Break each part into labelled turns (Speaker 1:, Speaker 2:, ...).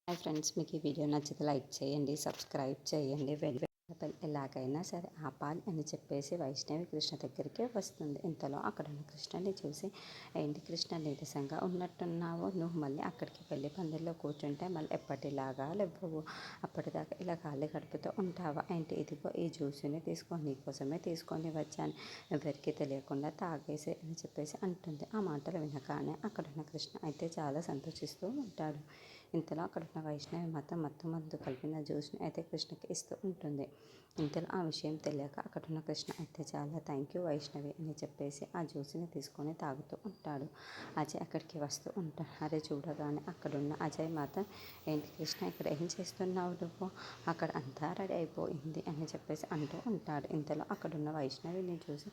Speaker 1: Hi friends, మీకు ఈ video నచ్చితే లైక్ చేయండి, సబ్స్క్రైబ్ చేయండి. ఎలాగైనా సరే ఆపాలి అని చెప్పేసి వైష్ణవి కృష్ణ దగ్గరికి వస్తుంది. ఇంతలో అక్కడ ఉన్న కృష్ణని చూసి, ఏంటి కృష్ణ నీరసంగా ఉన్నట్టున్నావు, నువ్వు మళ్ళీ అక్కడికి వెళ్ళి పందిరిలో కూర్చుంటే మళ్ళీ ఎప్పటిలాగా లేవు, అప్పటిదాకా ఇలా ఖాళీ గడుపుతూ ఉంటావా ఏంటి, ఇదిగో ఈ జ్యూస్ని తీసుకొని నీకోసమే తీసుకొని వచ్చాను, ఎవరికి తెలియకుండా తాగేసి అని చెప్పేసి అంటుంది. ఆ మాటలు వినగానే అక్కడున్న కృష్ణ అయితే చాలా సంతోషిస్తూ ఉంటాడు. ఇంతలో అక్కడున్న వైష్ణవి మాత్రం మందు కలిపిన జ్యూస్ని అయితే కృష్ణకి ఇస్తూ ఉంటుంది. ఇంతలో ఆ విషయం తెలియక అక్కడున్న కృష్ణ అయితే చాలా థ్యాంక్ యూ వైష్ణవి అని చెప్పేసి ఆ జ్యూస్ని తీసుకొని తాగుతూ ఉంటాడు. అజయ్ అక్కడికి వస్తూ ఉంటాడు. అరే చూడగానే అక్కడున్న అజయ్ మాత్రం, ఏంటి కృష్ణ ఇక్కడ ఏం చేస్తున్నావు నువ్వు, అక్కడ అంతా రెడీ అయిపోయింది అని చెప్పేసి అంటూ ఉంటాడు. ఇంతలో అక్కడున్న వైష్ణవిని చూసి,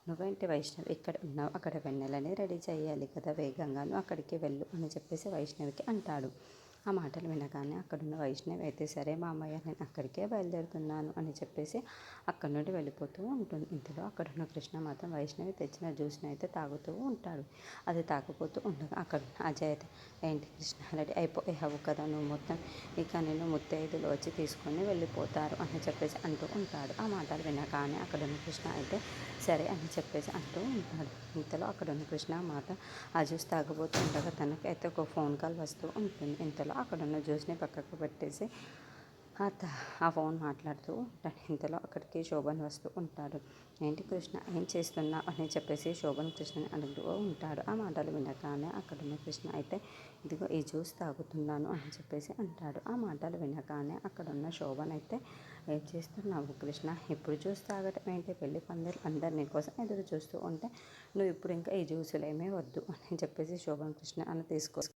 Speaker 1: నువ్వేంటి వైష్ణవి ఇక్కడ ఉన్నావు, అక్కడ వెన్నెలని రెడీ చేయాలి కదా, వేగంగాను అక్కడికి వెళ్ళు అని చెప్పేసి వైష్ణవికి అంటాడు. ఆ మాటలు వినగానే అక్కడున్న వైష్ణవి అయితే, సరే మామయ్య నేను అక్కడికే బయలుదేరుతున్నాను అని చెప్పేసి అక్కడి నుండి వెళ్ళిపోతూ ఉంటుంది. ఇంతలో అక్కడున్న కృష్ణ మాత్రం వైష్ణవి తెచ్చిన జ్యూస్ని అయితే తాగుతూ ఉంటాడు. అది తాగుపోతూ ఉండగా అక్కడున్న అజయ్ అయితే, ఏంటి కృష్ణ రెడీ అయిపోయావు కదా నువ్వు మొత్తం, ఇక నేను ముత్తైదులు వచ్చి తీసుకొని వెళ్ళిపోతారు అని చెప్పేసి అంటూ ఉంటాడు. ఆ మాటలు వినగానే అక్కడున్న కృష్ణ అయితే సరే అని చెప్పేసి అంటూ ఉంటాడు. ఇంతలో అక్కడున్న కృష్ణ మాట ఆ జ్యూస్ తాగబోతూ ఉండగా తనకి అయితే ఒక ఫోన్ కాల్ వస్తూ ఉంటుంది. ఇంతలో అక్కడున్న జ్యూస్ని పక్కకు పెట్టేసి ఆ ఫోన్ మాట్లాడుతూ ఉంటాడు. ఇంతలో అక్కడికి శోభన్ వస్తూ ఉంటాడు. ఏంటి కృష్ణ ఏం చేస్తున్నా అని చెప్పేసి శోభన్ కృష్ణని అడుగుతూ ఉంటాడు. ఆ మాటలు వినగానే అక్కడున్న కృష్ణ అయితే, ఇదిగో ఈ జ్యూస్ తాగుతున్నాను అని చెప్పేసి అంటాడు. ఆ మాటలు వినగానే అక్కడున్న శోభన్ అయితే, ఏం చేస్తున్నావు కృష్ణ, ఇప్పుడు జ్యూస్ తాగటం ఏంటి, పెళ్లి పందిరు అందరు నీకోసం ఎదురు చూస్తూ ఉంటే నువ్వు ఇప్పుడు ఇంకా ఈ జ్యూసులు ఏమీ వద్దు అని చెప్పేసి శోభన్ కృష్ణ అని